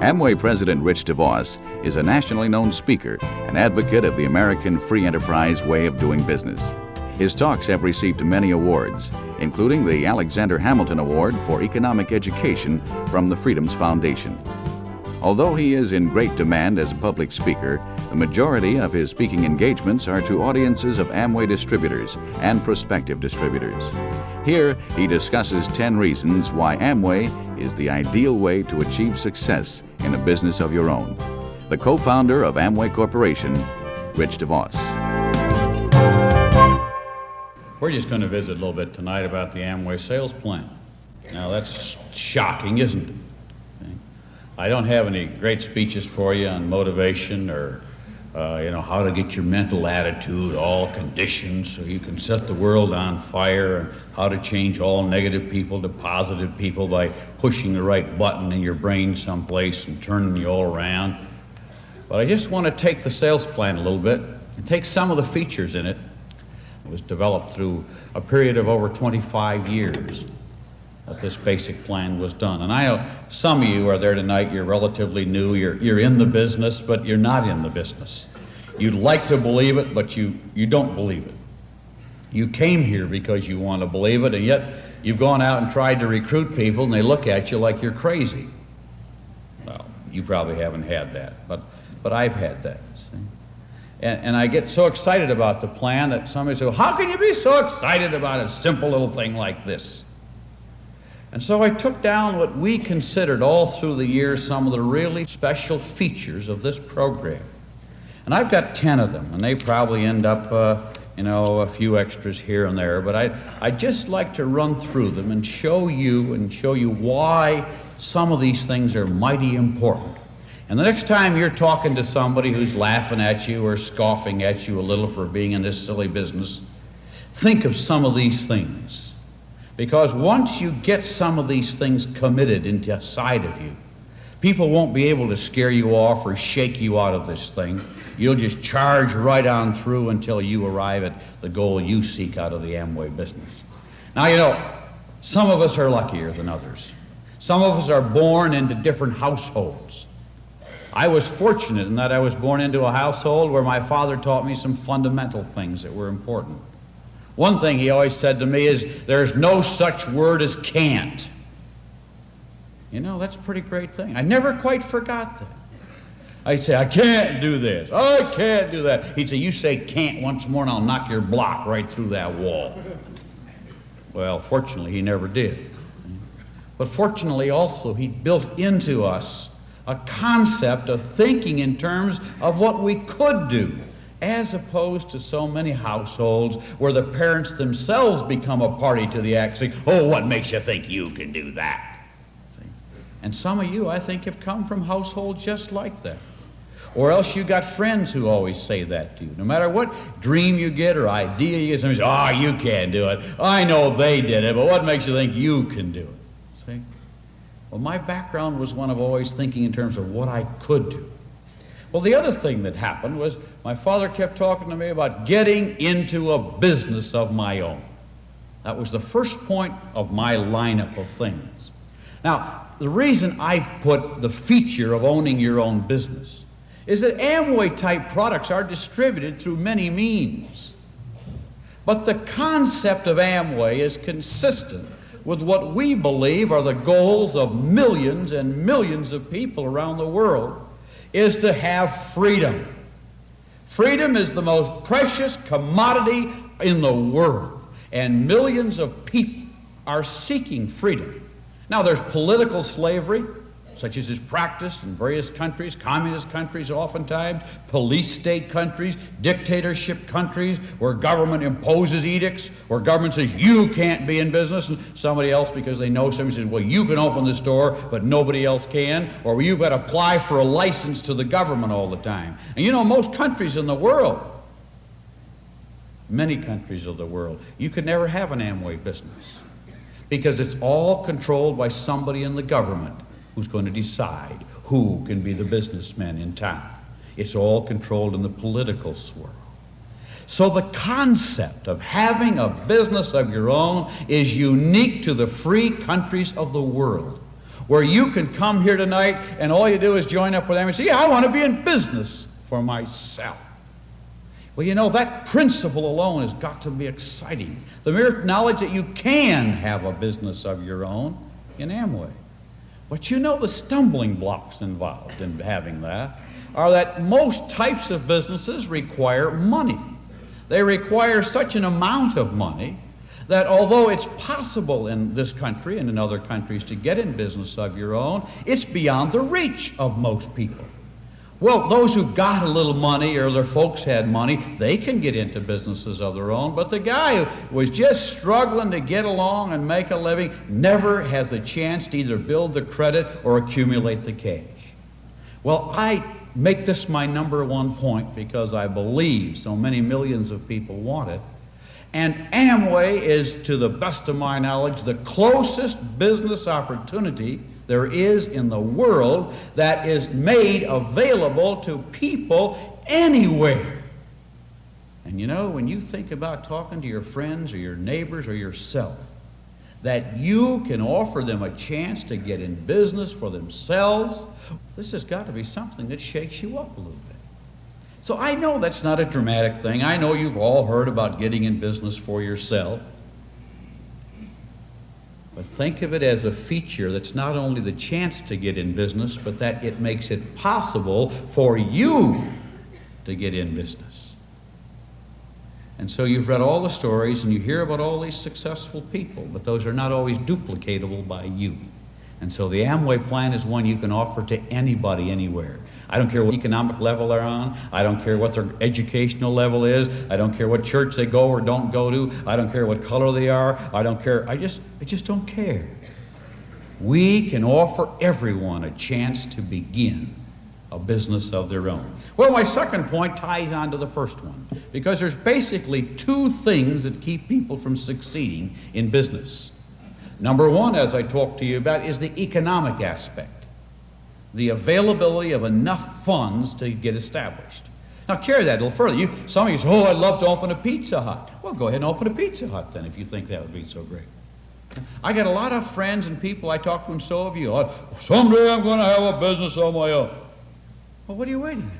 Amway President Rich DeVos is a nationally known speaker and advocate of the American free enterprise way of doing business. His talks have received many awards, including the Alexander Hamilton Award for Economic Education from the Freedoms Foundation. Although he is in great demand as a public speaker, the majority of his speaking engagements are to audiences of Amway distributors and prospective distributors. Here, he discusses 10 reasons why Amway is the ideal way to achieve success in a business of your own. The co-founder of Amway Corporation, Rich DeVos. We're just going to visit a little bit tonight about the Amway sales plan. Now that's shocking, isn't it? I don't have any great speeches for you on motivation or how to get your mental attitude all conditioned so you can set the world on fire, and how to change all negative people to positive people by pushing the right button in your brain someplace and turning you all around. But I just want to take the sales plan a little bit and take some of the features in it. It was developed through a period of over 25 years that this basic plan was done. And I know some of you are there tonight, you're relatively new, you're in the business, but you're not in the business. You'd like to believe it, but you don't believe it. You came here because you want to believe it, and yet you've gone out and tried to recruit people, and they look at you like you're crazy. Well, you probably haven't had that, but I've had that. See? And I get so excited about the plan that somebody says, well, how can you be so excited about a simple little thing like this? And so I took down what we considered all through the years some of the really special features of this program. And I've got 10 of them, and they probably end up, a few extras here and there, but I'd just like to run through them and show you why some of these things are mighty important. And the next time you're talking to somebody who's laughing at you or scoffing at you a little for being in this silly business, think of some of these things. Because once you get some of these things committed inside of you, people won't be able to scare you off or shake you out of this thing. You'll just charge right on through until you arrive at the goal you seek out of the Amway business. Now, some of us are luckier than others. Some of us are born into different households. I was fortunate in that I was born into a household where my father taught me some fundamental things that were important. One thing he always said to me is, there's no such word as can't. That's a pretty great thing. I never quite forgot that. I'd say, I can't do this. I can't do that. He'd say, you say can't once more and I'll knock your block right through that wall. Well, fortunately, he never did. But fortunately also, he built into us a concept of thinking in terms of what we could do, as opposed to so many households where the parents themselves become a party to the act, saying, oh, what makes you think you can do that? See? And some of you, I think, have come from households just like that. Or else you got friends who always say that to you. No matter what dream you get or idea you get, somebody says, oh, you can't do it. I know they did it, but what makes you think you can do it? See? Well, my background was one of always thinking in terms of what I could do. Well, the other thing that happened was my father kept talking to me about getting into a business of my own. That was the first point of my lineup of things. Now, the reason I put the feature of owning your own business is that Amway-type products are distributed through many means. But the concept of Amway is consistent with what we believe are the goals of millions and millions of people around the world, is to have freedom. Freedom is the most precious commodity in the world, and millions of people are seeking freedom. Now, there's political slavery, such as is practiced in various countries, communist countries oftentimes, police state countries, dictatorship countries, where government imposes edicts, where government says, you can't be in business, and somebody else, because they know somebody says, well, you can open the store, but nobody else can, or you've got to apply for a license to the government all the time. And most countries in the world, many countries of the world, you could never have an Amway business, because it's all controlled by somebody in the government who's going to decide who can be the businessmen in town. It's all controlled in the political swirl. So the concept of having a business of your own is unique to the free countries of the world. where you can come here tonight and all you do is join up with them and say, yeah, I want to be in business for myself. Well, you know, that principle alone has got to be exciting. The mere knowledge that you can have a business of your own in Amway. But you know, the stumbling blocks involved in having that are that most types of businesses require money. They require such an amount of money that although it's possible in this country and in other countries to get in business of your own, it's beyond the reach of most people. Well, those who got a little money or their folks had money, they can get into businesses of their own, but the guy who was just struggling to get along and make a living never has a chance to either build the credit or accumulate the cash. Well, I make this my number one point because I believe so many millions of people want it. And Amway is, to the best of my knowledge, the closest business opportunity there is in the world that is made available to people anywhere. And you know, when you think about talking to your friends or your neighbors or yourself, that you can offer them a chance to get in business for themselves, this has got to be something that shakes you up a little bit. So I know that's not a dramatic thing. I know you've all heard about getting in business for yourself. But think of it as a feature that's not only the chance to get in business, but that it makes it possible for you to get in business. And so you've read all the stories and you hear about all these successful people, but those are not always duplicatable by you. And so the Amway plan is one you can offer to anybody, anywhere. I don't care what economic level they're on. I don't care what their educational level is. I don't care what church they go or don't go to. I don't care what color they are. I don't care. I just don't care. We can offer everyone a chance to begin a business of their own. Well, my second point ties on to the first one, because there's basically two things that keep people from succeeding in business. Number one, as I talked to you about, is the economic aspect. The availability of enough funds to get established. Now carry that a little further. Some of you say, oh, I'd love to open a Pizza Hut. Well, go ahead and open a Pizza Hut then if you think that would be so great. I got a lot of friends and people I talk to, and so have you. Someday I'm going to have a business of my own. Well, what are you waiting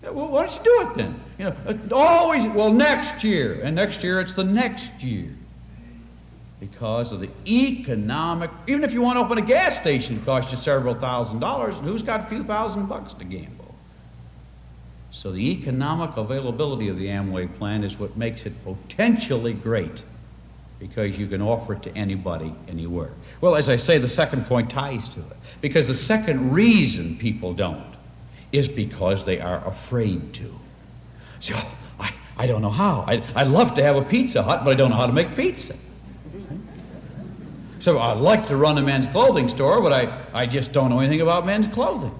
at? Well, why don't you do it then? You know, always, well, next year. And next year it's the next year. Because of the economic, even if you want to open a gas station, it costs you several $1,000s, and who's got a few $1,000s to gamble? So the economic availability of the Amway plan is what makes it potentially great, because you can offer it to anybody, anywhere. Well, as I say, the second point ties to it, because the second reason people don't is because they are afraid to. So, I don't know how. I'd love to have a Pizza Hut, but I don't know how to make pizza. So I'd like to run a men's clothing store, but I just don't know anything about men's clothing.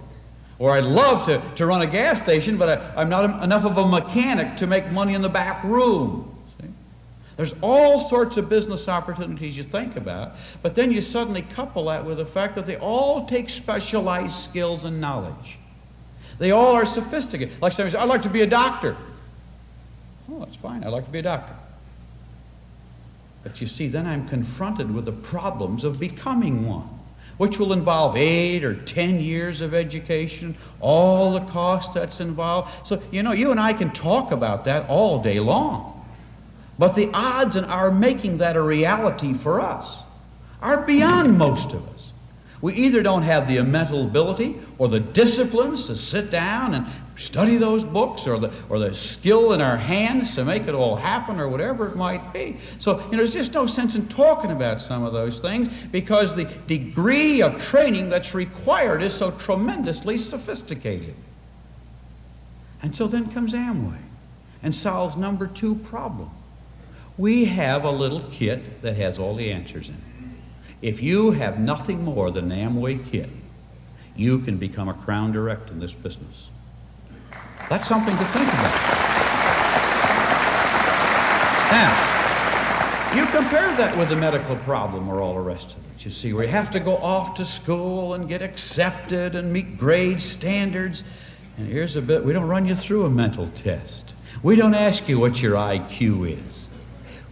Or I'd love to run a gas station, but I'm not enough of a mechanic to make money in the back room. See? There's all sorts of business opportunities you think about, but then you suddenly couple that with the fact that they all take specialized skills and knowledge. They all are sophisticated. Like somebody says, I'd like to be a doctor. Oh, that's fine. I'd like to be a doctor. But you see, then I'm confronted with the problems of becoming one, which will involve 8 or 10 years of education, all the cost that's involved. So, you know, you and I can talk about that all day long. But the odds in our making that a reality for us are beyond most of us. We either don't have the mental ability or the disciplines to sit down and study those books, or the skill in our hands to make it all happen, or whatever it might be. So, you know, there's just no sense in talking about some of those things, because the degree of training that's required is so tremendously sophisticated. And so then comes Amway and solves number 2 problem. We have a little kit that has all the answers in it. If you have nothing more than an Amway kit, you can become a crown direct in this business. That's something to think about. Now, you compare that with the medical problem or all the rest of it. You see, where you have to go off to school and get accepted and meet grade standards. And here's a bit, we don't run you through a mental test. We don't ask you what your IQ is.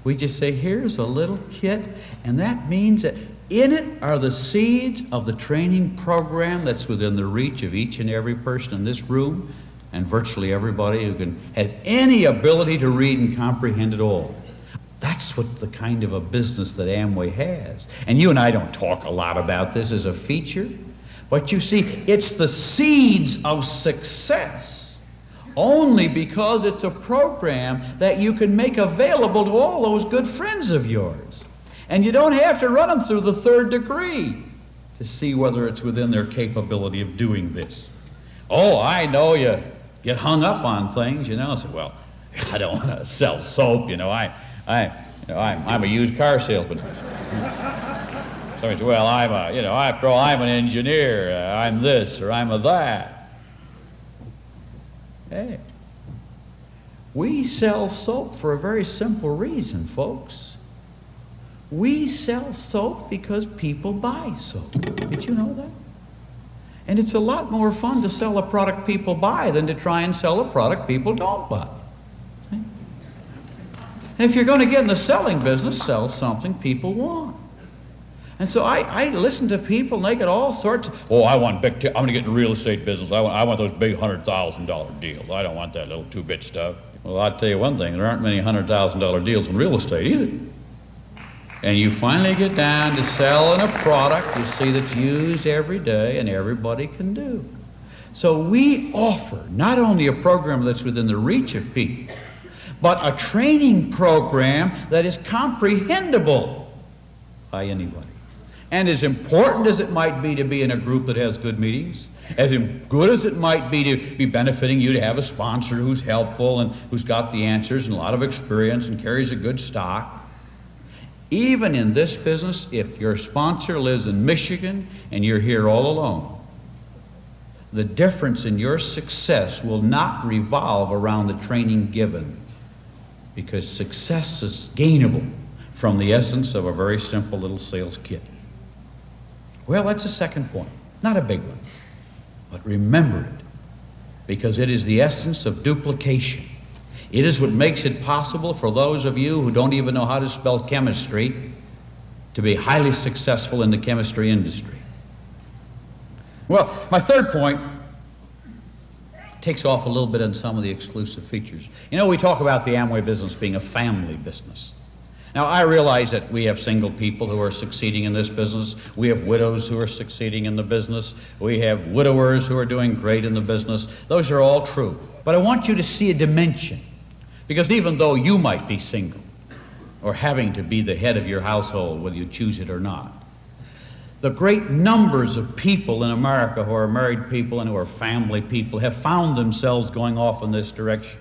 We just say, here's a little kit, and that means that in it are the seeds of the training program that's within the reach of each and every person in this room, and virtually everybody who has any ability to read and comprehend it all. That's what the kind of a business that Amway has. And you and I don't talk a lot about this as a feature, but you see, it's the seeds of success only because it's a program that you can make available to all those good friends of yours. And you don't have to run them through the third degree to see whether it's within their capability of doing this. Oh, I know you get hung up on things, you know. Say, well, I don't want to sell soap, you know. I'm a used car salesman. Somebody says, well, after all, I'm an engineer. I'm this or I'm a that. Hey, we sell soap for a very simple reason, folks. We sell soap because people buy soap. Did you know that? And it's a lot more fun to sell a product people buy than to try and sell a product people don't buy. And if you're going to get in the selling business, sell something people want. And so I listen to people, and they get all sorts of, oh, I'm going to get in the real estate business. I want those big $100,000 deals. I don't want that little two-bit stuff. Well, I'll tell you one thing, there aren't many $100,000 deals in real estate either. And you finally get down to selling a product you see that's used every day and everybody can do. So we offer not only a program that's within the reach of people, but a training program that is comprehensible by anybody. And as important as it might be in a group that has good meetings, as good as it might be to be benefiting you to have a sponsor who's helpful and who's got the answers and a lot of experience and carries a good stock, even in this business, if your sponsor lives in Michigan and you're here all alone, the difference in your success will not revolve around the training given, because success is gainable from the essence of a very simple little sales kit. Well, that's a second point, not a big one, but remember it, because it is the essence of duplication. It is what makes it possible for those of you who don't even know how to spell chemistry to be highly successful in the chemistry industry. Well, my third point takes off a little bit on some of the exclusive features. You know, we talk about the Amway business being a family business. Now, I realize that we have single people who are succeeding in this business. We have widows who are succeeding in the business. We have widowers who are doing great in the business. Those are all true. But I want you to see a dimension, because even though you might be single or having to be the head of your household, whether you choose it or not, the great numbers of people in America who are married people and who are family people have found themselves going off in this direction.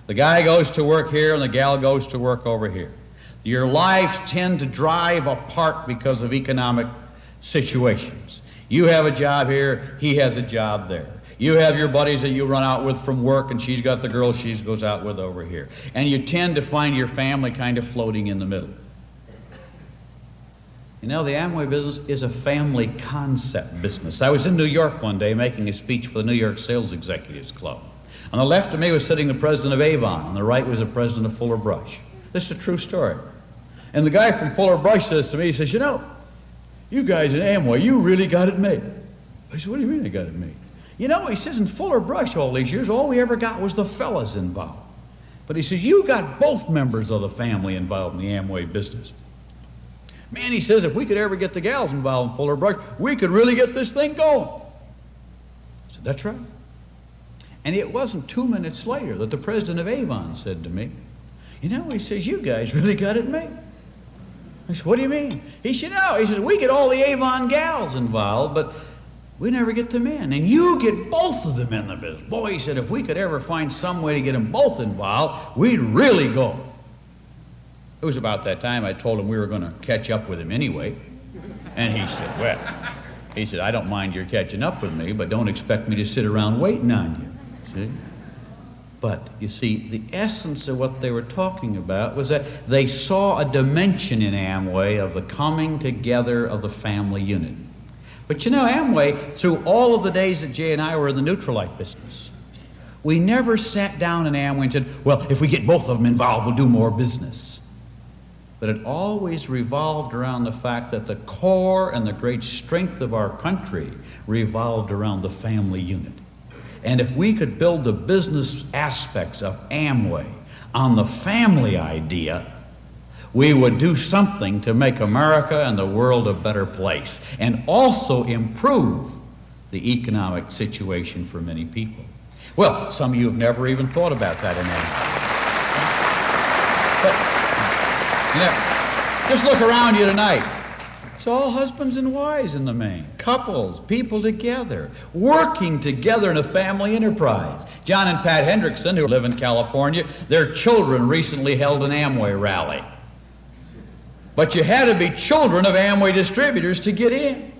The guy goes to work here and the gal goes to work over here. Your lives tend to drive apart because of economic situations. You have a job here, he has a job there. You have your buddies that you run out with from work, and she's got the girl she goes out with over here. And you tend to find your family kind of floating in the middle. You know, the Amway business is a family concept business. I was in New York one day making a speech for the New York Sales Executives Club. On the left of me was sitting the president of Avon. On the right was the president of Fuller Brush. This is a true story. And the guy from Fuller Brush says to me, he says, you know, you guys at Amway, you really got it made. I said, what do you mean I got it made? You know, he says, in Fuller Brush all these years, all we ever got was the fellas involved. But he says, you got both members of the family involved in the Amway business. Man, he says, if we could ever get the gals involved in Fuller Brush, we could really get this thing going. I said, that's right. And it wasn't 2 minutes later that the president of Avon said to me, you know, he says, you guys really got it made. I said, what do you mean? He said, no. He says, we get all the Avon gals involved, but we never get them in. And you get both of them in the business. Boy, he said, if we could ever find some way to get them both involved, we'd really go. It was about that time I told him we were going to catch up with him anyway. And he said, well, he said, I don't mind your catching up with me, but don't expect me to sit around waiting on you. See? But, you see, the essence of what they were talking about was that they saw a dimension in Amway of the coming together of the family unit. But you know, Amway, through all of the days that Jay and I were in the Neutralite business, we never sat down in Amway and said, well, if we get both of them involved, we'll do more business. but it always revolved around the fact that the core and the great strength of our country revolved around the family unit. And if we could build the business aspects of Amway on the family idea, we would do something to make America and the world a better place, and also improve the economic situation for many people. Well, some of you have never even thought about that in Amway. But, just look around you tonight. It's all husbands and wives in the main, couples, people together, working together in a family enterprise. John and Pat Hendrickson, who live in California, their children recently held an Amway rally. But you had to be children of Amway distributors to get in.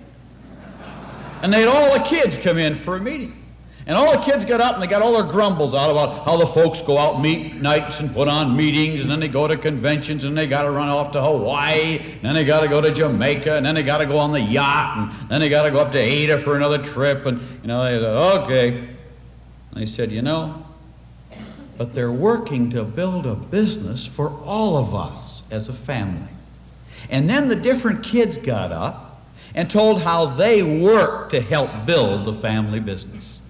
And they had all the kids come in for a meeting. And all the kids got up and they got all their grumbles out about how the folks go out and meet nights and put on meetings, and then they go to conventions, and they got to run off to Hawaii, and then they got to go to Jamaica, and then they got to go on the yacht, and then they got to go up to Ada for another trip, and they said, okay. And they said, but they're working to build a business for all of us as a family. And then the different kids got up and told how they worked to help build the family business.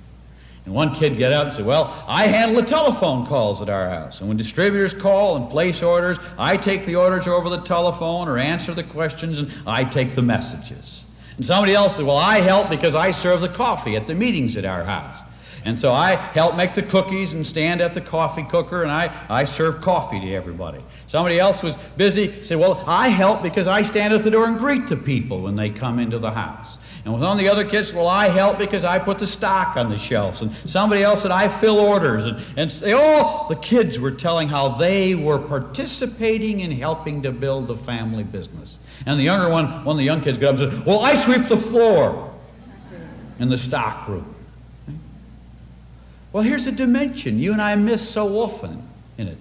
And one kid got up and said, well, I handle the telephone calls at our house. And when distributors call and place orders, I take the orders over the telephone or answer the questions, and I take the messages. And somebody else said, well, I help because I serve the coffee at the meetings at our house. And so I help make the cookies and stand at the coffee cooker, and I serve coffee to everybody. Somebody else was busy, said, well, I help because I stand at the door and greet the people when they come into the house. And with one of the other kids, well, I help because I put the stock on the shelves. And somebody else said, I fill orders. And the kids were telling how they were participating in helping to build the family business. And the younger one of the young kids got up and said, well, I sweep the floor in the stock room. Well, here's a dimension you and I miss so often in it.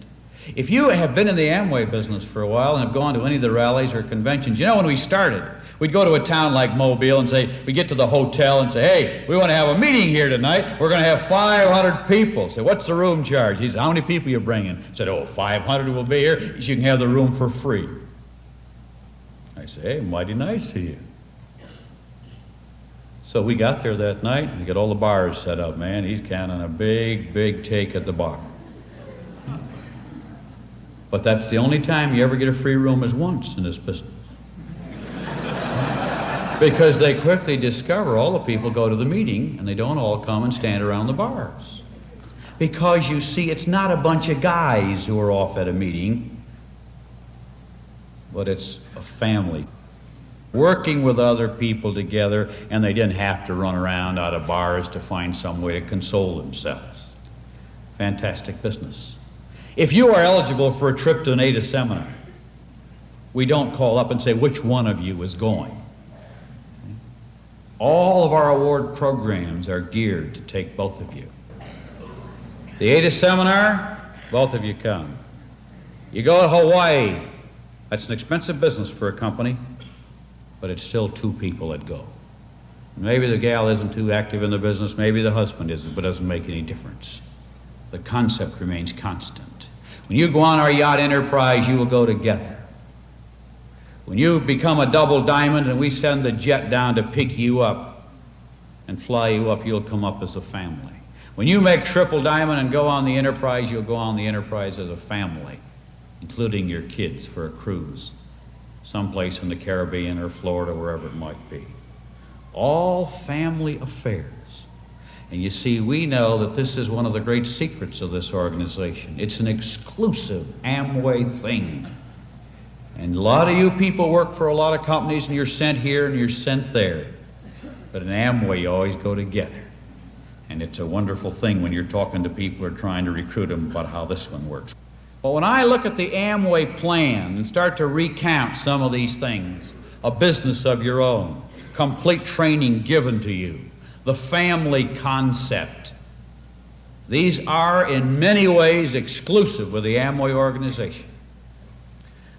If you have been in the Amway business for a while and have gone to any of the rallies or conventions, when we started, we'd go to a town like Mobile and say, we get to the hotel and say, hey, we want to have a meeting here tonight. We're going to have 500 people. Say, what's the room charge? He said, how many people you bringing? I said, 500 will be here. He said, you can have the room for free. I said, hey, mighty nice of you. So we got there that night, and we got all the bars set up, man. He's counting a big, big take at the bar. But that's the only time you ever get a free room is once in this business. Because they quickly discover all the people go to the meeting, and they don't all come and stand around the bars. Because you see, it's not a bunch of guys who are off at a meeting, but it's a family working with other people together, and they didn't have to run around out of bars to find some way to console themselves. Fantastic business. If you are eligible for a trip to an ADA seminar, we don't call up and say, which one of you is going? All of our award programs are geared to take both of you. The ADA seminar, both of you come. You go to Hawaii, that's an expensive business for a company, but it's still two people that go. Maybe the gal isn't too active in the business, maybe the husband isn't, but it doesn't make any difference. The concept remains constant. When you go on our yacht enterprise, you will go together. When you become a double diamond and we send the jet down to pick you up and fly you up, you'll come up as a family. When you make triple diamond and go on the enterprise, you'll go on the enterprise as a family, including your kids for a cruise, someplace in the Caribbean or Florida, wherever it might be. All family affairs. And you see, we know that this is one of the great secrets of this organization. It's an exclusive Amway thing. And a lot of you people work for a lot of companies, and you're sent here and you're sent there. But in Amway, you always go together. And it's a wonderful thing when you're talking to people or trying to recruit them about how this one works. But when I look at the Amway plan and start to recount some of these things, a business of your own, complete training given to you, the family concept, these are in many ways exclusive with the Amway organization.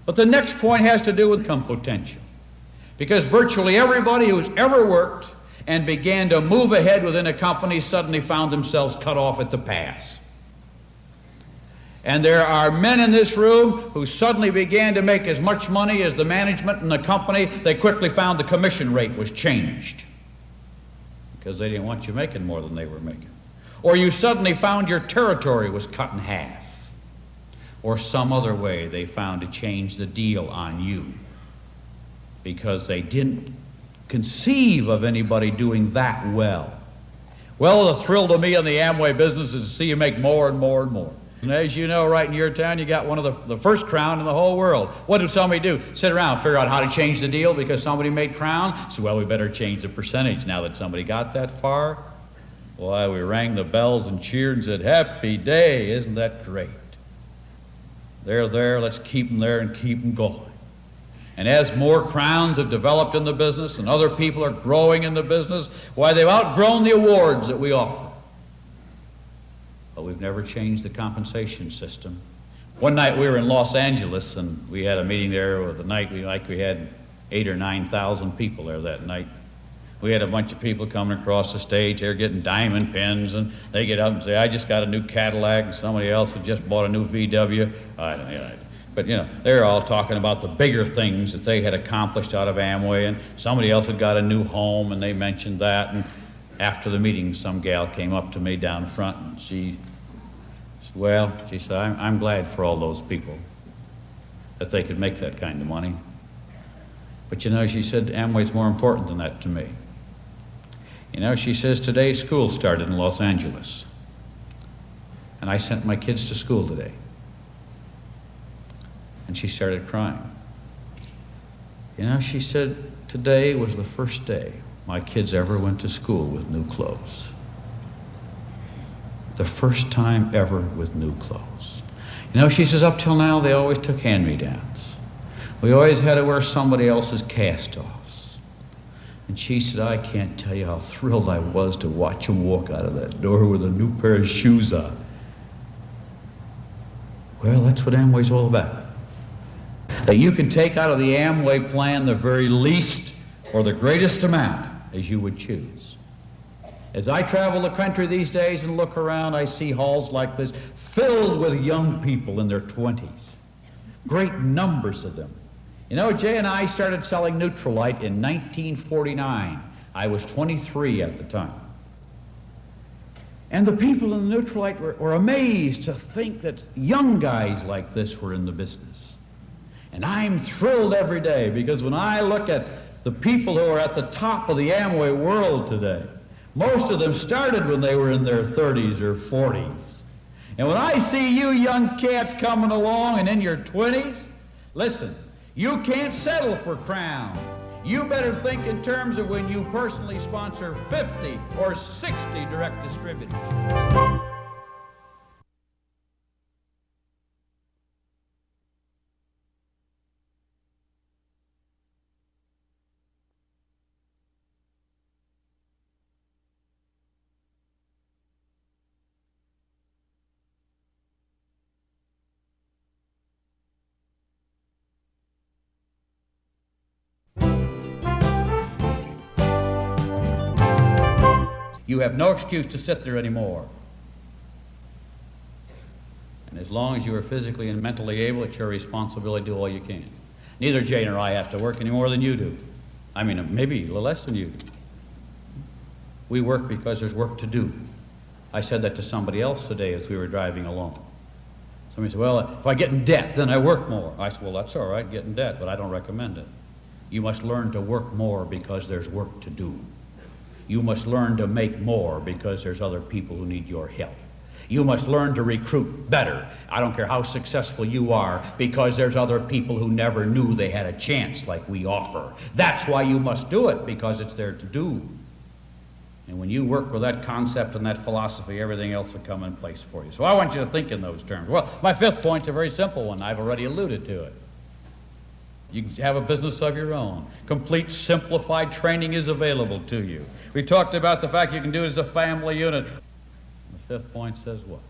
But the next point has to do with income potential, because virtually everybody who's ever worked and began to move ahead within a company suddenly found themselves cut off at the pass. And there are men in this room who suddenly began to make as much money as the management in the company. They quickly found the commission rate was changed because they didn't want you making more than they were making. Or you suddenly found your territory was cut in half. Or some other way they found to change the deal on you because they didn't conceive of anybody doing that well. Well, the thrill to me in the Amway business is to see you make more and more and more. And as you know, right in your town, you got one of the first crown in the whole world. What did somebody do? Sit around, figure out how to change the deal because somebody made crown? So, well, we better change the percentage now that somebody got that far. Why, we rang the bells and cheered and said, happy day, isn't that great? They're there, let's keep them there and keep them going. And as more crowns have developed in the business and other people are growing in the business, why, they've outgrown the awards that we offer. But we've never changed the compensation system. One night we were in Los Angeles and we had a meeting there with the night we had 8,000 or 9,000 people there that night. We had a bunch of people coming across the stage. They're getting diamond pins and they get up and say, I just got a new Cadillac, and somebody else had just bought a new VW. I don't know. But, you know, they're all talking about the bigger things that they had accomplished out of Amway, and somebody else had got a new home, and they mentioned that. And after the meeting, some gal came up to me down front, and she said, I'm glad for all those people that they could make that kind of money. But, you know, she said, Amway's more important than that to me. You know, she says, today school started in Los Angeles, and I sent my kids to school today. And she started crying. You know, she said, today was the first day my kids ever went to school with new clothes. The first time ever with new clothes. You know, she says, up till now, they always took hand-me-downs. We always had to wear somebody else's cast-offs. And she said, I can't tell you how thrilled I was to watch them walk out of that door with a new pair of shoes on. Well, that's what Amway's all about. That you can take out of the Amway plan the very least or the greatest amount as you would choose. As I travel the country these days and look around, I see halls like this filled with young people in their 20s. Great numbers of them. You know, Jay and I started selling Neutralite in 1949. I was 23 at the time. And the people in the Neutralite were amazed to think that young guys like this were in the business. And I'm thrilled every day because when I look at the people who are at the top of the Amway world today, most of them started when they were in their 30s or 40s. And when I see you young cats coming along and in your 20s, listen, you can't settle for crown. You better think in terms of when you personally sponsor 50 or 60 direct distributors. You have no excuse to sit there anymore. And as long as you are physically and mentally able, it's your responsibility to do all you can. Neither Jay nor I have to work any more than you do. I mean, maybe a little less than you do. We work because there's work to do. I said that to somebody else today as we were driving along. Somebody said, well, if I get in debt, then I work more. I said, well, that's all right, get in debt, but I don't recommend it. You must learn to work more because there's work to do. You must learn to make more because there's other people who need your help. You must learn to recruit better. I don't care how successful you are because there's other people who never knew they had a chance like we offer. That's why you must do it, because it's there to do. And when you work with that concept and that philosophy, everything else will come in place for you. So I want you to think in those terms. Well, my fifth point's a very simple one. I've already alluded to it. You have a business of your own. Complete simplified training is available to you. We talked about the fact you can do it as a family unit. The fifth point says what?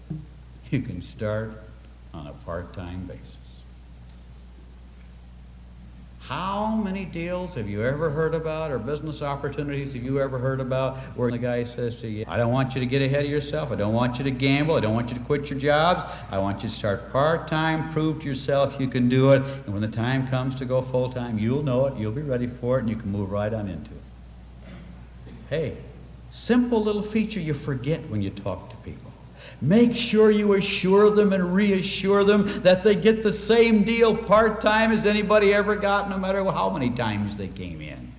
You can start on a part-time basis. How many deals have you ever heard about, or business opportunities have you ever heard about, where the guy says to you, I don't want you to get ahead of yourself, I don't want you to gamble, I don't want you to quit your jobs, I want you to start part-time, prove to yourself you can do it, and when the time comes to go full-time, you'll know it, you'll be ready for it, and you can move right on into it. Hey, simple little feature you forget when you talk to people. Make sure you assure them and reassure them that they get the same deal part-time as anybody ever got, no matter how many times they came in.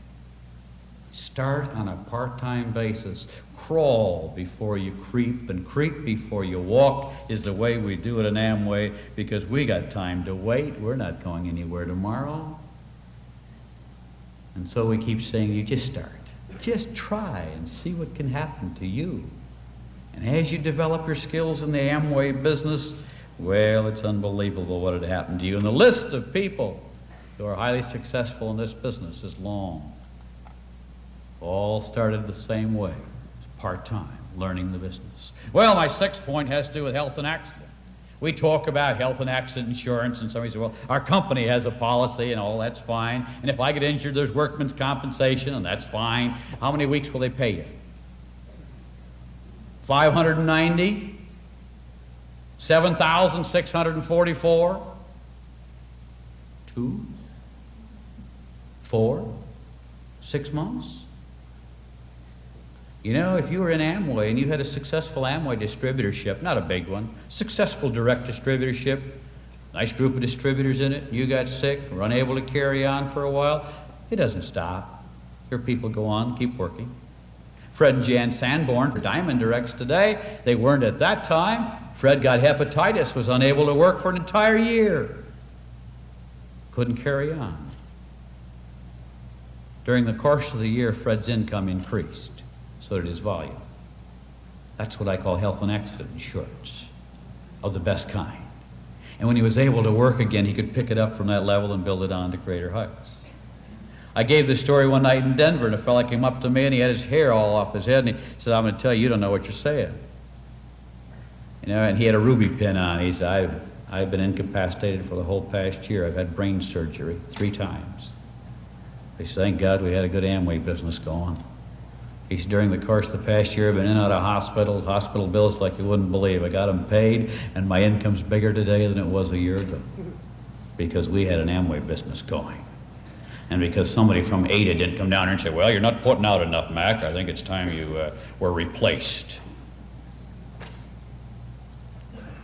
Start on a part-time basis. Crawl before you creep, and creep before you walk is the way we do it in Amway, because we got time to wait. We're not going anywhere tomorrow. And so we keep saying, you just start. Just try and see what can happen to you. And as you develop your skills in the Amway business, well, it's unbelievable what had happened to you. And the list of people who are highly successful in this business is long. All started the same way, part-time, learning the business. Well, my sixth point has to do with health and accident. We talk about health and accident insurance, and somebody says, well, our company has a policy, and all that's fine. And if I get injured, there's workman's compensation, and that's fine. How many weeks will they pay you? 590, 7,644, 2, 4, 6 months. You know, if you were in Amway and you had a successful Amway distributorship, not a big one, successful direct distributorship, nice group of distributors in it, you got sick, were unable to carry on for a while, it doesn't stop. Your people go on, keep working. Fred and Jan Sanborn for Diamond Directs today. They weren't at that time. Fred got hepatitis, was unable to work for an entire year. Couldn't carry on. During the course of the year, Fred's income increased. So did his volume. That's what I call health and accident insurance, of the best kind. And when he was able to work again, he could pick it up from that level and build it on to greater heights. I gave this story one night in Denver, and a fella came up to me, and he had his hair all off his head, and he said, I'm going to tell you, you don't know what you're saying. You know, and he had a ruby pin on. He said, I've been incapacitated for the whole past year. I've had brain surgery 3 times. He said, thank God we had a good Amway business going. He said, during the course of the past year, I've been in and out of hospitals, hospital bills like you wouldn't believe. I got them paid, and my income's bigger today than it was a year ago, because we had an Amway business going. And because somebody from Ada didn't come down here and say, well, you're not putting out enough, Mac. I think it's time you were replaced.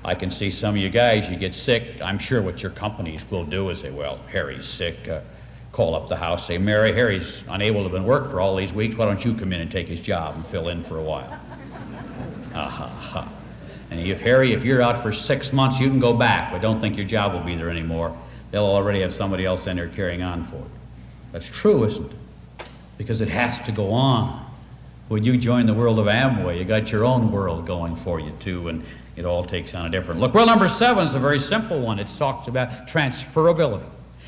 I can see some of you guys, you get sick. I'm sure what your companies will do is say, well, Harry's sick. Call up the house, say, Mary, Harry's unable to work for all these weeks. Why don't you come in and take his job and fill in for a while? And if Harry, if you're out for 6 months, you can go back, but don't think your job will be there anymore. They'll already have somebody else in there carrying on for it. That's true, isn't it? Because it has to go on. When you join the world of Amway, you got your own world going for you too, and it all takes on a different look. Well, number 7 is a very simple one. It talks about transferability.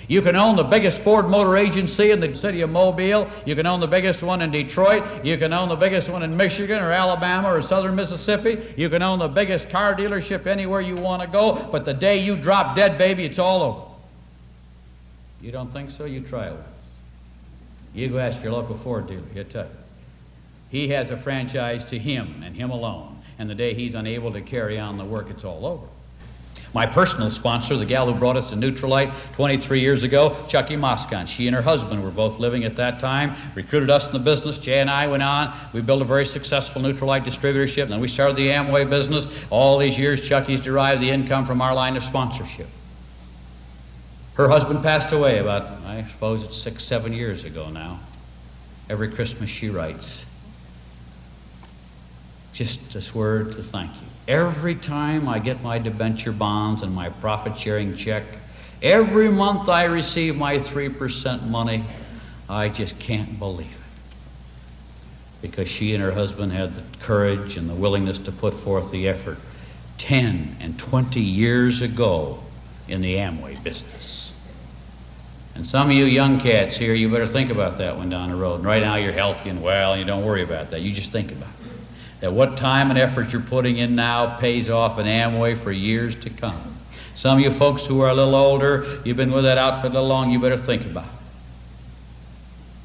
You can own the biggest Ford Motor Agency in the city of Mobile. You can own the biggest one in Detroit. You can own the biggest one in Michigan or Alabama or southern Mississippi. You can own the biggest car dealership anywhere you want to go, but the day you drop dead, baby, it's all over. You don't think so? You try it. You go ask your local Ford dealer, he'll tell you. He has a franchise to him and him alone, and the day he's unable to carry on the work, it's all over. My personal sponsor, the gal who brought us to Neutralite 23 years ago, Chucky Moscon, she and her husband were both living at that time, recruited us in the business. Jay and I went on. We built a very successful Neutralite distributorship, and then we started the Amway business. All these years, Chucky's derived the income from our line of sponsorship. Her husband passed away about, I suppose it's 6, 7 years ago now. Every Christmas she writes just this word to thank you. Every time I get my debenture bonds and my profit-sharing check, every month I receive my 3% money, I just can't believe it. Because she and her husband had the courage and the willingness to put forth the effort 10 and 20 years ago in the Amway business. And some of you young cats here, you better think about that one down the road. And right now you're healthy and well, and you don't worry about that. You just think about it. That what time and effort you're putting in now pays off in Amway for years to come. Some of you folks who are a little older, you've been with that outfit a little long, you better think about it.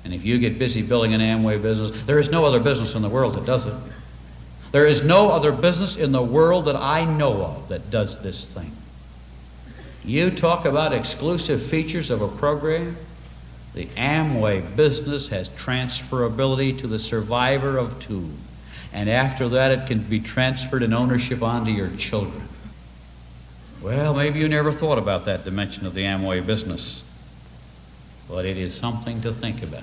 And if you get busy building an Amway business, there is no other business in the world that does it. There is no other business in the world that I know of that does this thing. You talk about exclusive features of a program. The Amway business has transferability to the survivor of two. And after that, it can be transferred in ownership onto your children. Well, maybe you never thought about that dimension of the Amway business, but it is something to think about.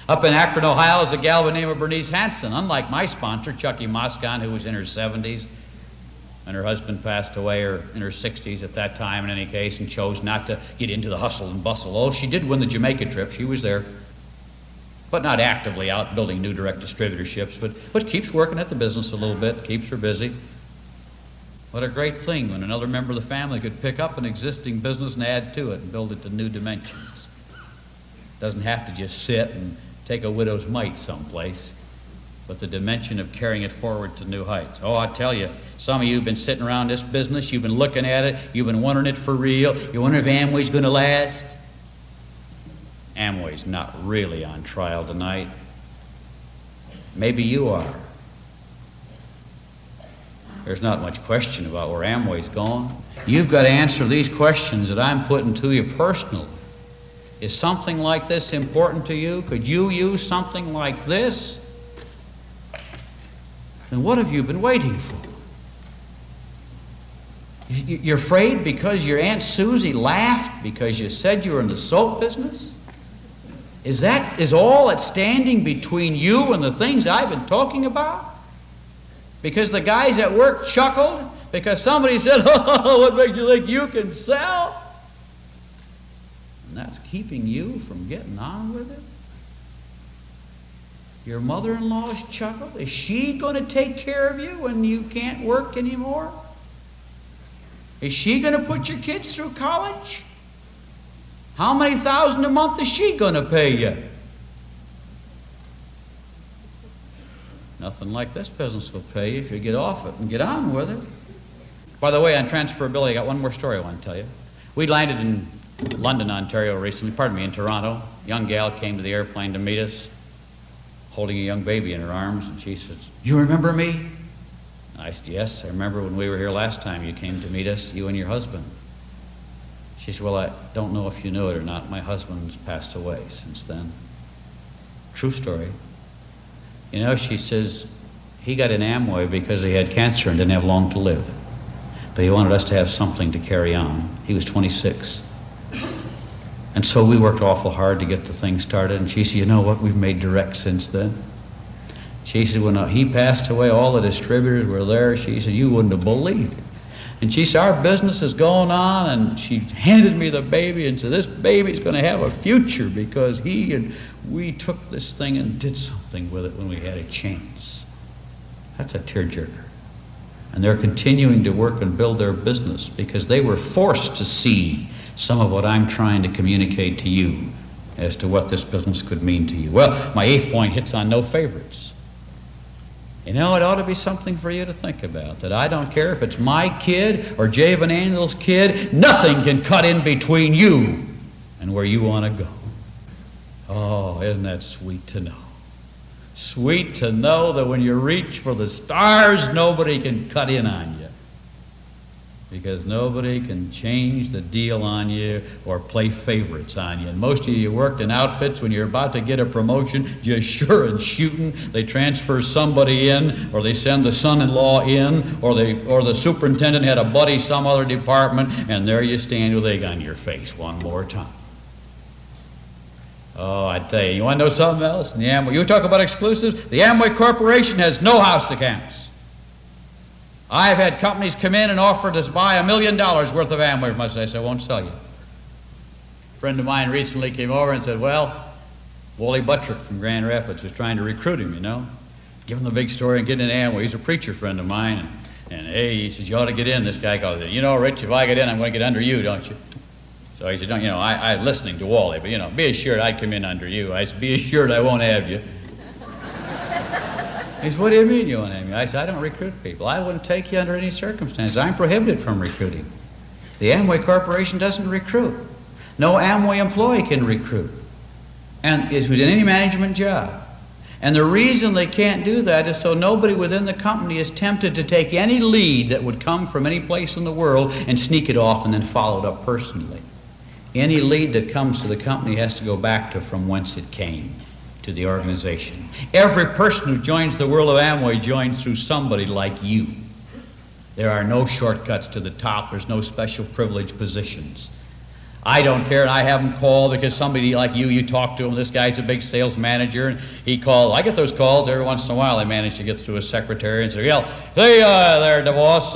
Up in Akron, Ohio, is a gal by the name of Bernice Hansen. Unlike my sponsor, Chucky Moscon, who was in her 70s, and her husband passed away, or in her 60s at that time in any case, and chose not to get into the hustle and bustle. Oh, she did win the Jamaica trip. She was there, but not actively out building new direct distributorships, but keeps working at the business a little bit, keeps her busy. What a great thing when another member of the family could pick up an existing business and add to it and build it to new dimensions. Doesn't have to just sit and take a widow's mite someplace, but the dimension of carrying it forward to new heights. Oh, I tell you, some of you have been sitting around this business, you've been looking at it, you've been wondering it for real, you wonder if Amway's going to last. Amway's not really on trial tonight. Maybe you are. There's not much question about where Amway's going. You've got to answer these questions that I'm putting to you personally. Is something like this important to you? Could you use something like this? And what have you been waiting for? You're afraid because your Aunt Susie laughed because you said you were in the soap business? Is all that's standing between you and the things I've been talking about? Because the guys at work chuckled? Because somebody said, oh, what makes you think you can sell? And that's keeping you from getting on with it? Your mother-in-law's chuckled? Is she going to take care of you when you can't work anymore? Is she going to put your kids through college? How many thousand a month is she going to pay you? Nothing like this business will pay you if you get off it and get on with it. By the way, on transferability, I got one more story I want to tell you. We landed in London, Ontario recently, in Toronto. A young gal came to the airplane to meet us, holding a young baby in her arms, and she says, "You remember me?" And I said, "Yes, I remember when we were here last time you came to meet us, you and your husband." She said, "Well, I don't know if you knew it or not. My husband's passed away since then." True story. You know, she says, he got in Amway because he had cancer and didn't have long to live. But he wanted us to have something to carry on. He was 26. And so we worked awful hard to get the thing started. And she said, "You know what? We've made direct since then." She said, when he passed away, all the distributors were there. She said, "You wouldn't have believed it." And she said, "Our business is going on," and she handed me the baby and said, "This baby's going to have a future because he and we took this thing and did something with it when we had a chance." That's a tearjerker. And they're continuing to work and build their business because they were forced to see some of what I'm trying to communicate to you as to what this business could mean to you. Well, my 8th point hits on no favorites. You know, it ought to be something for you to think about, that I don't care if it's my kid or Jay Van Andel's kid, nothing can cut in between you and where you want to go. Oh, isn't that sweet to know? Sweet to know that when you reach for the stars, nobody can cut in on you. Because nobody can change the deal on you or play favorites on you. And most of you worked in outfits when you're about to get a promotion, just sure and shooting. They transfer somebody in, or they send the son-in-law in, or the superintendent had a buddy some other department, and there you stand with egg on your face one more time. Oh, I tell you want to know something else? In the Amway, you talk about exclusives, the Amway Corporation has no house accounts. I've had companies come in and offer to buy $1 million worth of Amway from us. I said, "I won't sell you." A friend of mine recently came over and said, "Well, Wally Buttrick from Grand Rapids was trying to recruit him, you know. Give him the big story and get in Amway." He's a preacher friend of mine. And hey, he says, "You ought to get in." This guy goes, "You know, Rich, if I get in, I'm going to get under you, don't you?" So he said, "Don't, you know, I'm listening to Wally, but, you know, be assured I'd come in under you." I said, "Be assured I won't have you." He said, "What do you mean you won't have me?" I said, "I don't recruit people. I wouldn't take you under any circumstances. I'm prohibited from recruiting. The Amway Corporation doesn't recruit. No Amway employee can recruit. and is within any management job. And the reason they can't do that is so nobody within the company is tempted to take any lead that would come from any place in the world and sneak it off and then follow it up personally. Any lead that comes to the company has to go back to from whence it came, to the organization. Every person who joins the world of Amway joins through somebody like you. There are no shortcuts to the top. There's no special privileged positions. I don't care, and I have them called because somebody like you talk to him. This guy's a big sales manager, and he called. I get those calls every once in a while. I manage to get through his secretary and say, "Hey, there, DeVos,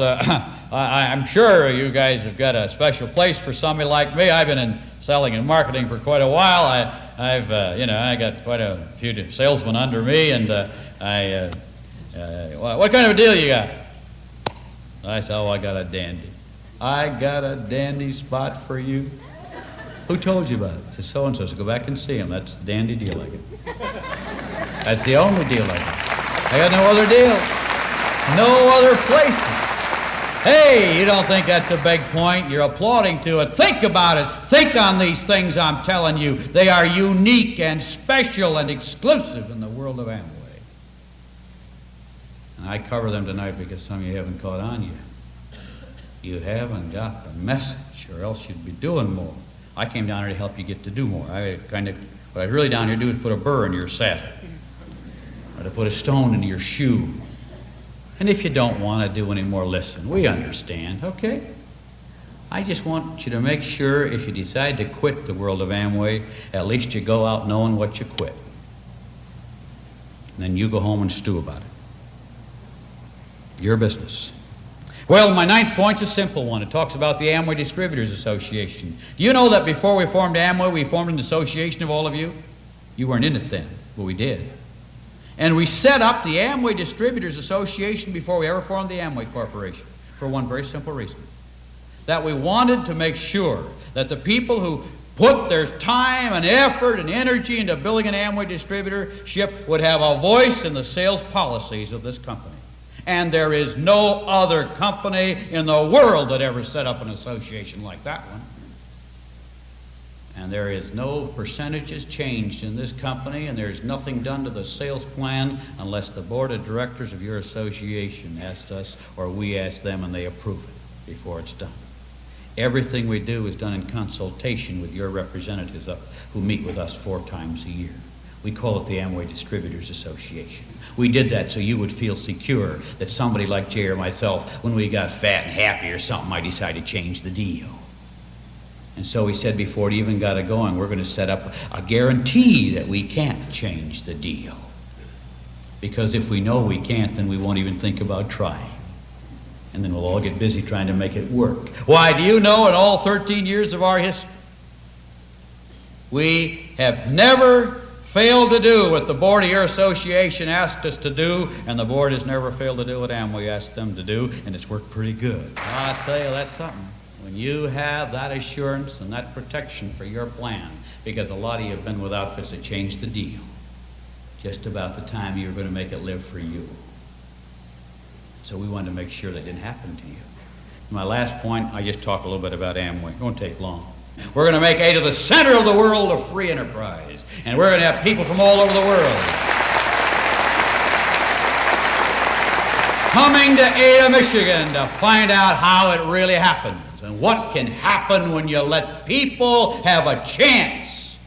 I'm sure you guys have got a special place for somebody like me. I've been in selling and marketing for quite a while. I got quite a few salesmen under me, and what kind of a deal you got?" I said, "Oh, I got a dandy. I got a dandy spot for you." "Who told you about it?" I said, "So-and-so." So go back and see him. That's the dandy deal I get. That's the only deal I get. I got no other deal. No other places. Hey, you don't think that's a big point? You're applauding to it. Think about it. Think on these things I'm telling you. They are unique and special and exclusive in the world of Amway. And I cover them tonight because some of you haven't caught on yet. You haven't got the message, or else you'd be doing more. I came down here to help you get to do more. What I really down here to do is put a burr in your saddle, or to put a stone into your shoe. And if you don't want to do any more, listen, we understand, okay? I just want you to make sure if you decide to quit the world of Amway, at least you go out knowing what you quit. And then you go home and stew about it. Your business. Well, my ninth point's a simple one. It talks about the Amway Distributors Association. Do you know that before we formed Amway, we formed an association of all of you? You weren't in it then, but we did. And we set up the Amway Distributors Association before we ever formed the Amway Corporation for one very simple reason. That we wanted to make sure that the people who put their time and effort and energy into building an Amway distributorship would have a voice in the sales policies of this company. And there is no other company in the world that ever set up an association like that one. And there is no percentages changed in this company, and there's nothing done to the sales plan unless the board of directors of your association asked us or we asked them and they approve it before it's done. Everything we do is done in consultation with your representatives who meet with us 4 times a year. We call it the Amway Distributors Association. We did that so you would feel secure that somebody like Jay or myself, when we got fat and happy or something, might decide to change the deal. And so we said before it even got it going, we're going to set up a guarantee that we can't change the deal. Because if we know we can't, then we won't even think about trying. And then we'll all get busy trying to make it work. Why, do you know in all 13 years of our history, we have never failed to do what the board of your association asked us to do, and the board has never failed to do what Amway asked them to do, and it's worked pretty good. I'll tell you, that's something. When you have that assurance and that protection for your plan, because a lot of you have been with outfits that changed the deal just about the time you were going to make it live for you. So we wanted to make sure that didn't happen to you. My last point, I just talk a little bit about Amway. It won't take long. We're going to make Ada the center of the world of free enterprise. And we're going to have people from all over the world coming to Ada, Michigan to find out how it really happens and what can happen when you let people have a chance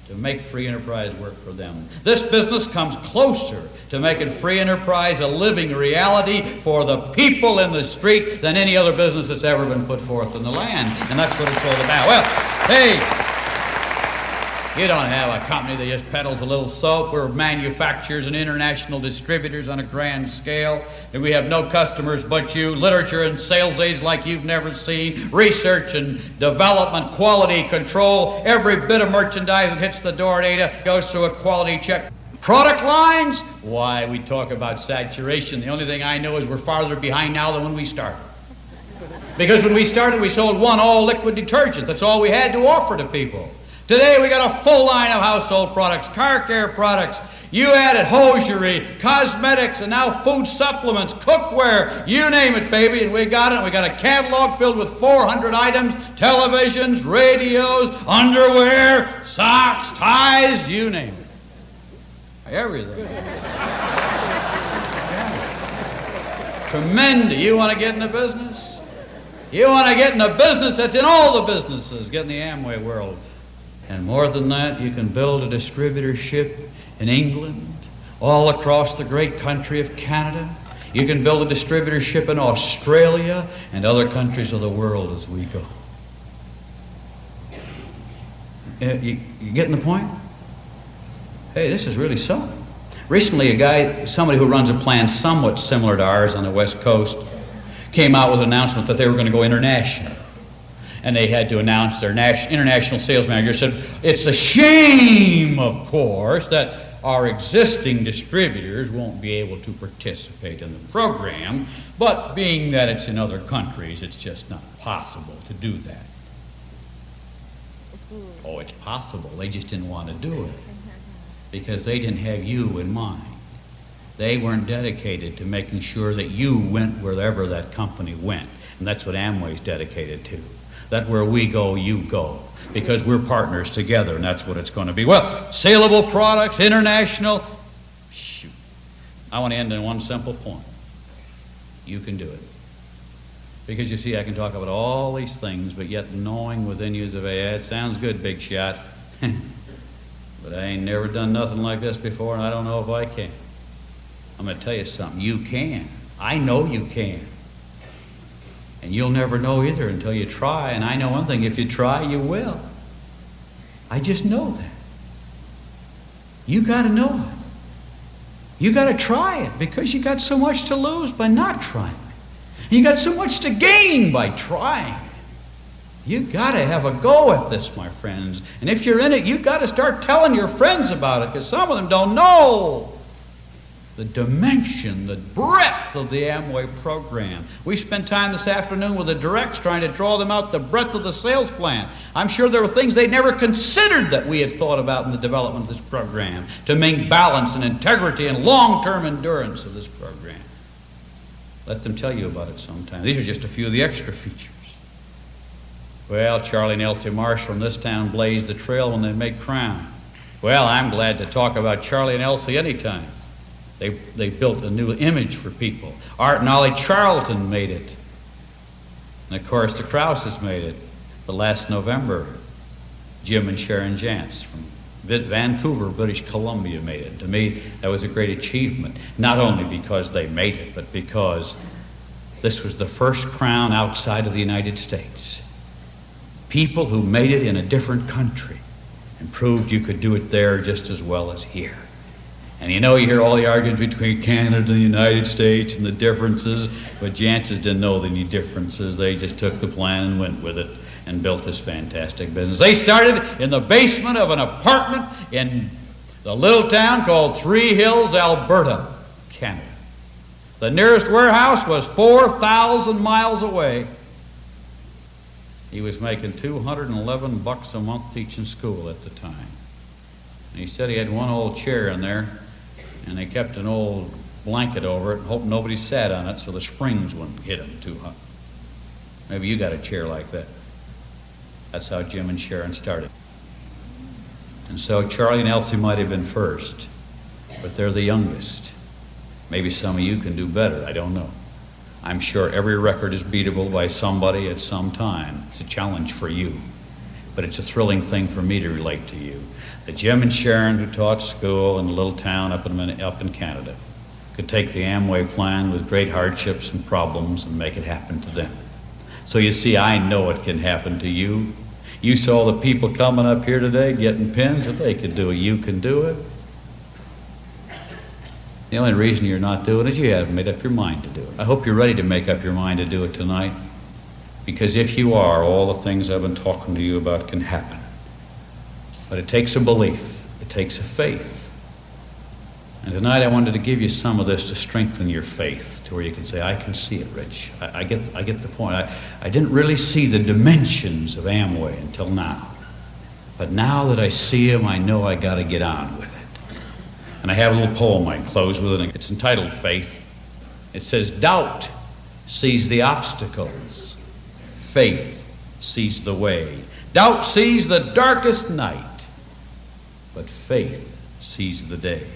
to make free enterprise work for them. This business comes closer to making free enterprise a living reality for the people in the street than any other business that's ever been put forth in the land. And that's what it's all about. Well, hey, you don't have a company that just peddles a little soap. We're manufacturers and international distributors on a grand scale. And we have no customers but you. Literature and sales aids like you've never seen. Research and development, quality control. Every bit of merchandise that hits the door at Ada goes through a quality check. Product lines? Why, we talk about saturation. The only thing I know is we're farther behind now than when we started. Because when we started, we sold one all-liquid detergent. That's all we had to offer to people. Today we got a full line of household products, car care products. You added hosiery, cosmetics, and now food supplements, cookware, you name it, baby, and we got it. We got a catalog filled with 400 items, televisions, radios, underwear, socks, ties, you name it. Everything. Yeah. Tremendous. You want to get in the business? You want to get in a business that's in all the businesses, get in the Amway world. And more than that, you can build a distributorship in England, all across the great country of Canada. You can build a distributorship in Australia and other countries of the world as we go. You getting the point? Hey, this is really something. Recently, somebody who runs a plan somewhat similar to ours on the West Coast, came out with an announcement that they were going to go international. And they had to announce their international sales manager said, it's a shame, of course, that our existing distributors won't be able to participate in the program, but being that it's in other countries, it's just not possible to do that. Oh, it's possible. They just didn't want to do it because they didn't have you in mind. They weren't dedicated to making sure that you went wherever that company went. And that's what Amway's dedicated to. That where we go, you go. Because we're partners together, and that's what it's going to be. Well, saleable products, international. Shoot. I want to end on one simple point. You can do it. Because you see, I can talk about all these things, but yet knowing within you is it sounds good, big shot. But I ain't never done nothing like this before, and I don't know if I can. I'm going to tell you something. You can. I know you can. And you'll never know either until you try. And I know one thing, if you try, you will. I just know that. You got to know it. You got to try it because you got so much to lose by not trying it. You got so much to gain by trying it. You got to have a go at this, my friends. And if you're in it, you got to start telling your friends about it because some of them don't know the dimension, the breadth of the Amway program. We spent time this afternoon with the directs trying to draw them out the breadth of the sales plan. I'm sure there were things they'd never considered that we had thought about in the development of this program to make balance and integrity and long-term endurance of this program. Let them tell you about it sometime. These are just a few of the extra features. Well, Charlie and Elsie Marshall from this town blazed the trail when they made Crown. Well, I'm glad to talk about Charlie and Elsie anytime. They built a new image for people. Art and Ollie Charlton made it. And of course, the Krauses made it. But last November, Jim and Sharon Jantz from Vancouver, British Columbia made it. To me, that was a great achievement. Not only because they made it, but because this was the first Crown outside of the United States. People who made it in a different country and proved you could do it there just as well as here. And you know, you hear all the arguments between Canada and the United States and the differences, but Jantz's didn't know any differences. They just took the plan and went with it and built this fantastic business. They started in the basement of an apartment in the little town called Three Hills, Alberta, Canada. The nearest warehouse was 4,000 miles away. He was making $211 a month teaching school at the time. And he said he had one old chair in there, and they kept an old blanket over it and hoped nobody sat on it so the springs wouldn't hit him too hot. Maybe you got a chair like that. That's how Jim and Sharon started. And so Charlie and Elsie might have been first, but they're the youngest. Maybe some of you can do better, I don't know. I'm sure every record is beatable by somebody at some time. It's a challenge for you, but it's a thrilling thing for me to relate to you. That Jim and Sharon, who taught school in a little town up in Canada, could take the Amway plan with great hardships and problems and make it happen to them. So you see, I know it can happen to you. You saw the people coming up here today getting pins. If they could do it, you can do it. The only reason you're not doing it, you haven't made up your mind to do it. I hope you're ready to make up your mind to do it tonight. Because if you are, all the things I've been talking to you about can happen. But it takes a belief. It takes a faith. And tonight I wanted to give you some of this to strengthen your faith, to where you can say, I can see it, Rich. I get the point. I didn't really see the dimensions of Amway until now. But now that I see him, I know I got to get on with it. And I have a little poem I close with, and it's entitled Faith. It says, doubt sees the obstacles. Faith sees the way. Doubt sees the darkest night, but faith sees the day.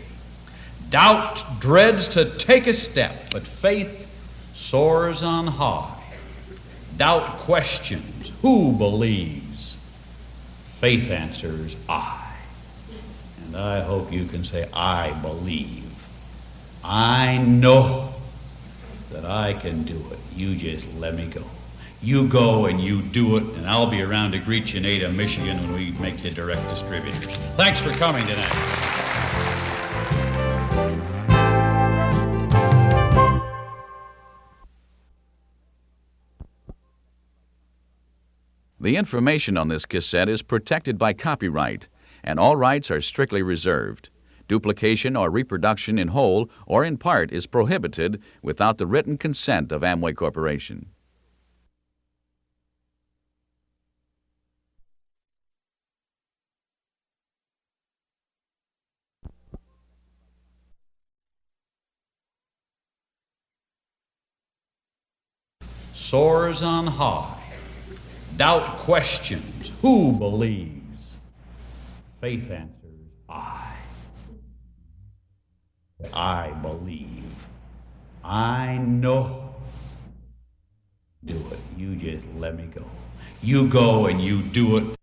Doubt dreads to take a step, but faith soars on high. Doubt questions, who believes? Faith answers, I. And I hope you can say, I believe. I know that I can do it. You just let me go. You go and you do it, and I'll be around to greet you in Ada, Michigan when we make you direct distributors. Thanks for coming tonight. The information on this cassette is protected by copyright, and all rights are strictly reserved. Duplication or reproduction in whole or in part is prohibited without the written consent of Amway Corporation. Soars on high. Doubt questions, who believes? Faith answers, I. I believe. I know. Do it. You just let me go. You go and you do it.